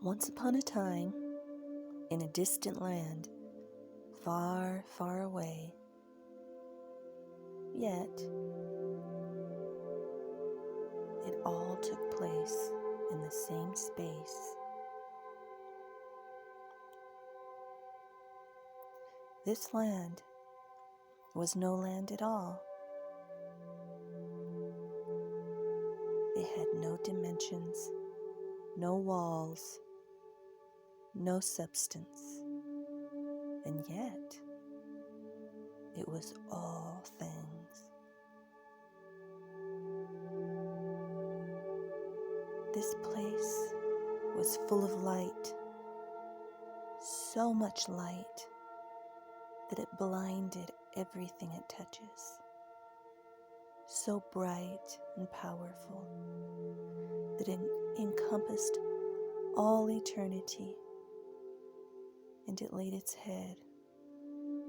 Once upon a time, in a distant land, far, far away, yet it all took place in the same space. This land was no land at all. It had no dimensions, no walls, no substance, and yet it was all things. This place was full of light, so much light that it blinded everything it touches. So bright and powerful that it encompassed all eternity, and it laid its head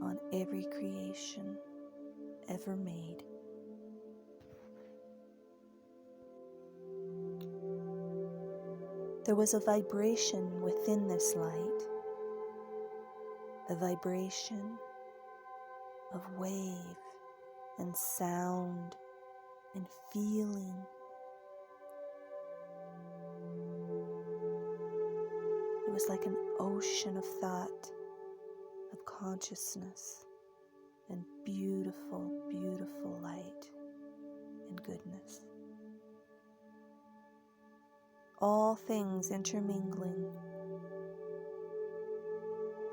on every creation ever made. There was a vibration within this light, a vibration of wave and sound and feeling. It was like an ocean of thought, of consciousness, and beautiful, beautiful light and goodness. All things intermingling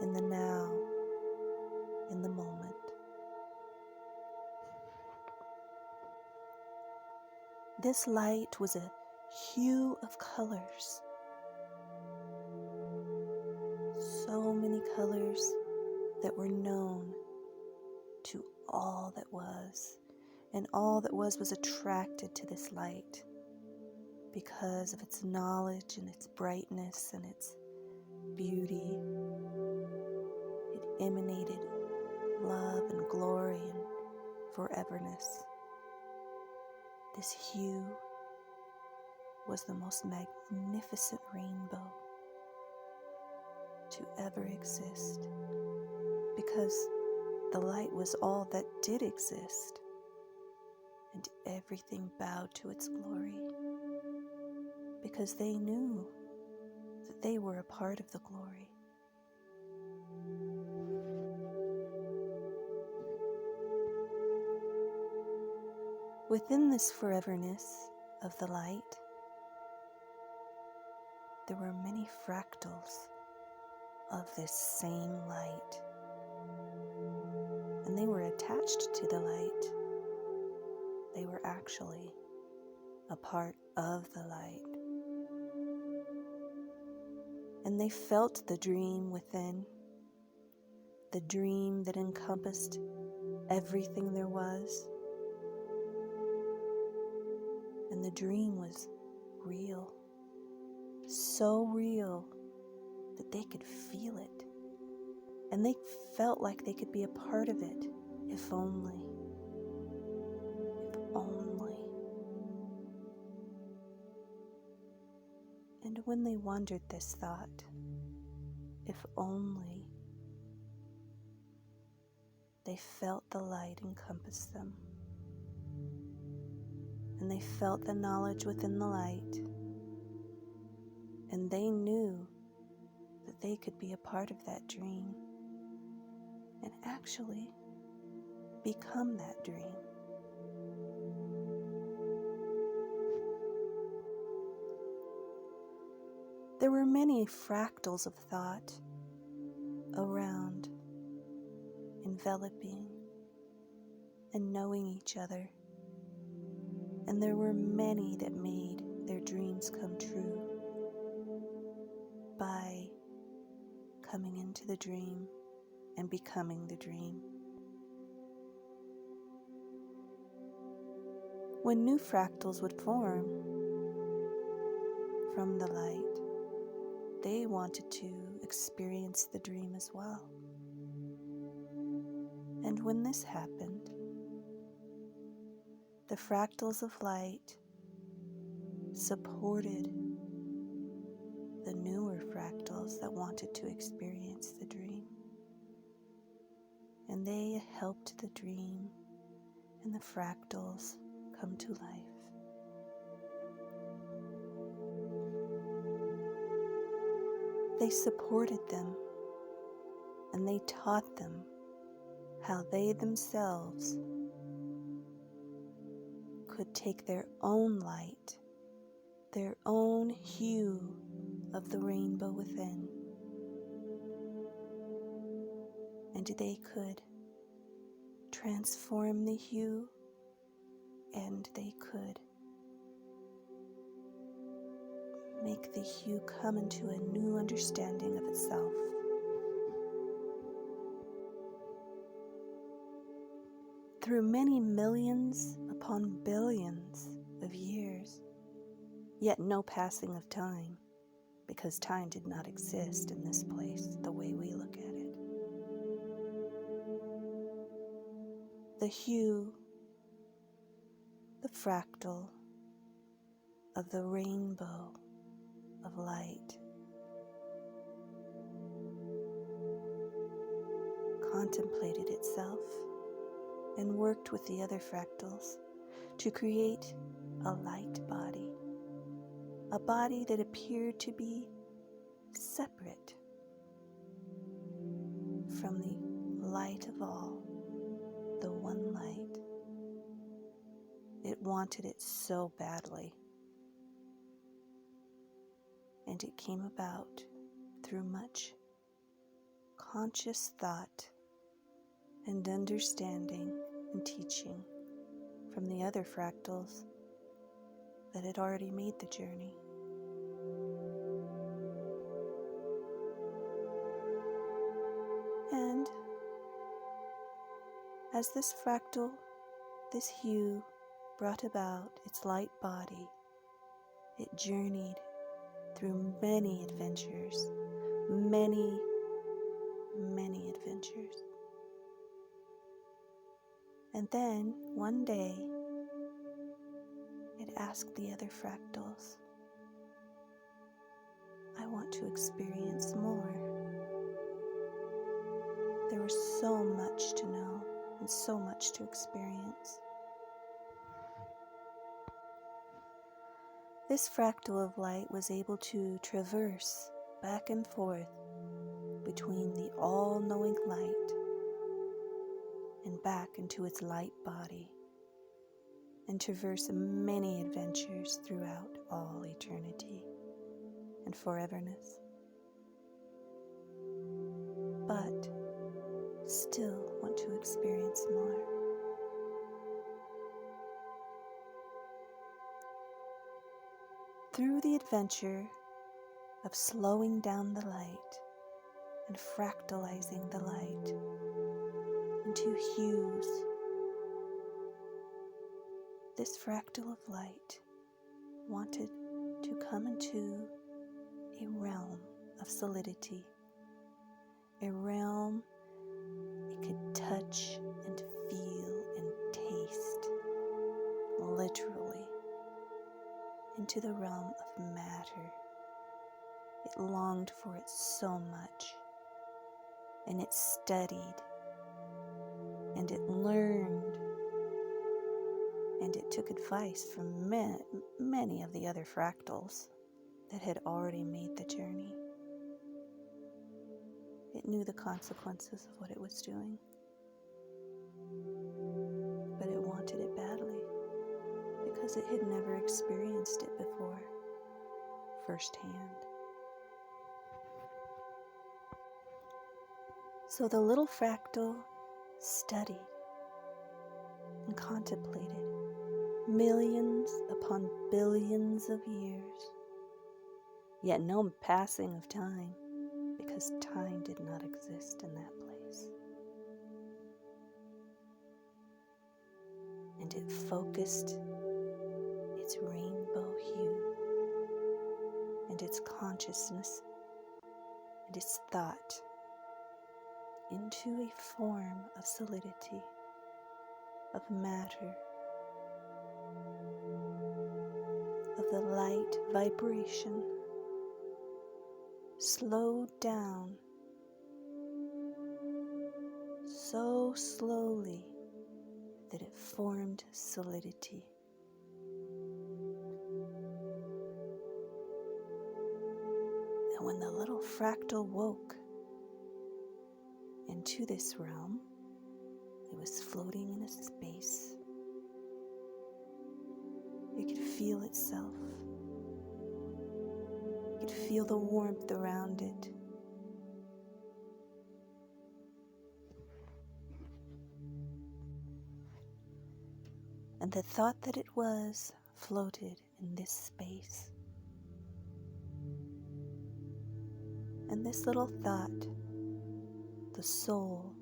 in the now, in the moment. This light was a hue of colors. So many colors that were known to all that was, and all that was attracted to this light because of its knowledge and its brightness and its beauty. It emanated love and glory and foreverness. This hue was the most magnificent rainbow to ever exist, because the light was all that did exist, and everything bowed to its glory, because they knew that they were a part of the glory. Within this foreverness of the light, there were many fractals of this same light, and they were attached to the light. They were actually a part of the light. And they felt the dream within, the dream that encompassed everything there was. And the dream was real, so real that they could feel it. And they felt like they could be a part of it, if only. If only. And when they wondered this thought, if only, they felt the light encompass them. And they felt the knowledge within the light. And they knew that they could be a part of that dream and actually become that dream. There were many fractals of thought around, enveloping and knowing each other. And there were many that made their dreams come true by coming into the dream and becoming the dream. When new fractals would form from the light, they wanted to experience the dream as well. And when this happened, the fractals of light supported the newer fractals that wanted to experience the dream. And they helped the dream and the fractals come to life. They supported them, and they taught them how they themselves could take their own light, their own hue of the rainbow within, and they could transform the hue, and they could make the hue come into a new understanding of itself. Through many millions upon billions of years, yet no passing of time, because time did not exist in this place the way we look at it. The hue, the fractal of the rainbow of light contemplated itself and worked with the other fractals to create a light body, a body that appeared to be separate from the light of all, the one light. It wanted it so badly, and it came about through much conscious thought and understanding and teaching from the other fractals that had already made the journey. And as this fractal, this hue, brought about its light body, it journeyed through many adventures, many adventures. And then, one day, it asked the other fractals, I want to experience more. There was so much to know and so much to experience. This fractal of light was able to traverse back and forth between the all-knowing light and back into its light body, and traverse many adventures throughout all eternity and foreverness. But still want to experience more. Through the adventure of slowing down the light and fractalizing the light into hues, this fractal of light wanted to come into a realm of solidity, a realm it could touch and feel and taste, literally, into the realm of matter. It longed for it so much, and it studied, and it learned, and it took advice from many of the other fractals that had already made the journey. It knew the consequences of what it was doing, but it wanted it badly because it had never experienced it before, firsthand. So the little fractal studied and contemplated millions upon billions of years, yet no passing of time, because time did not exist in that place. And it focused its rainbow hue and its consciousness and its thought into a form of solidity, of matter, of the light vibration slowed down so slowly that it formed solidity. And when the little fractal woke into this realm, it was floating in a space. It could feel itself. It could feel the warmth around it. And the thought that it was floated in this space. And this little thought, the soul,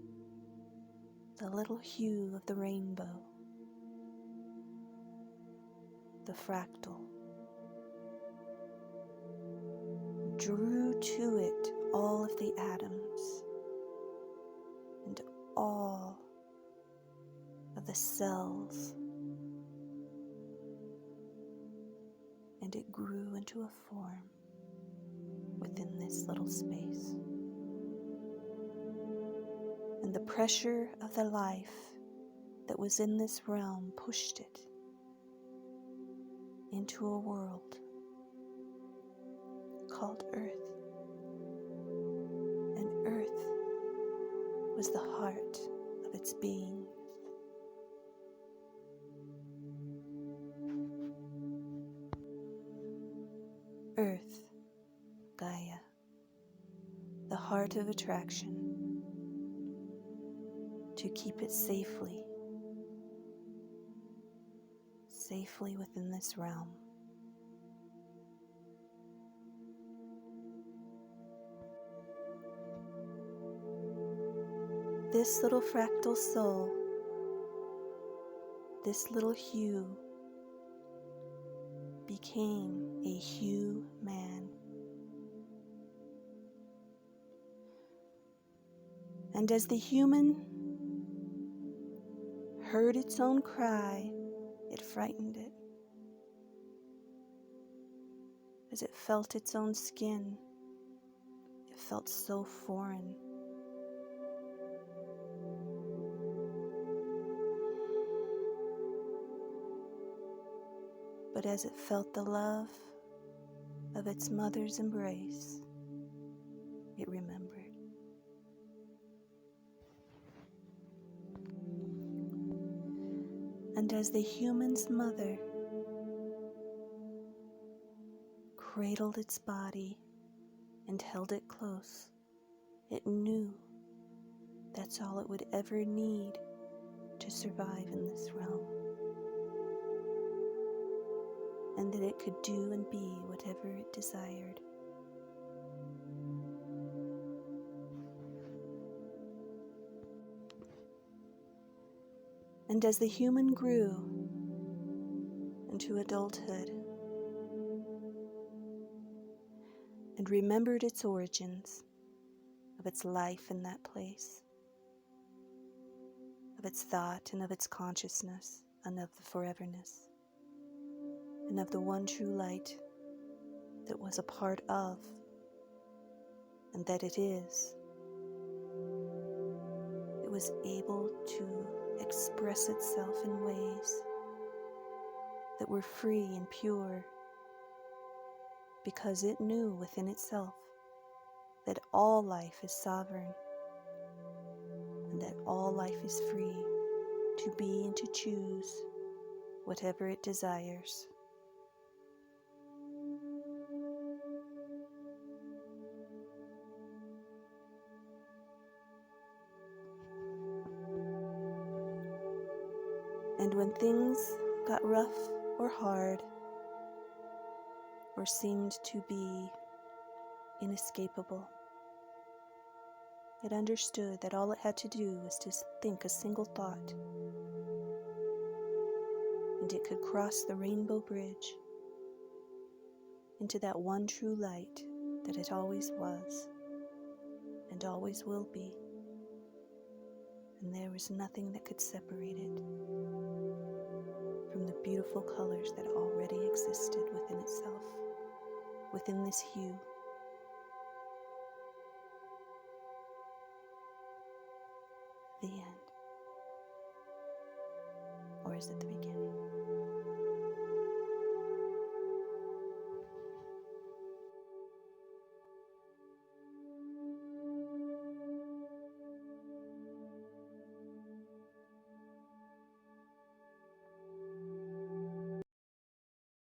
the little hue of the rainbow, the fractal, drew to it all of the atoms and all of the cells, and it grew into a form within this little space. And the pressure of the life that was in this realm pushed it into a world called Earth. And Earth was the heart of its being. Earth, Gaia, the heart of attraction, to keep it safely within this realm. This little fractal soul, this little hue, became a Hue Man. And as the human heard its own cry, it frightened it. As it felt its own skin, it felt so foreign. But as it felt the love of its mother's embrace, it remembered. And as the human's mother cradled its body and held it close, it knew that's all it would ever need to survive in this realm. And that it could do and be whatever it desired. And as the human grew into adulthood and remembered its origins of its life in that place, of its thought and of its consciousness and of the foreverness, and of the one true light that was a part of, and that it is, it was able to express itself in ways that were free and pure, because it knew within itself that all life is sovereign, and that all life is free to be and to choose whatever it desires. And when things got rough or hard, or seemed to be inescapable, it understood that all it had to do was to think a single thought, and it could cross the rainbow bridge into that one true light that it always was and always will be, and there was nothing that could separate it from the beautiful colors that already existed within itself, within this hue, The end. Or is it the beginning?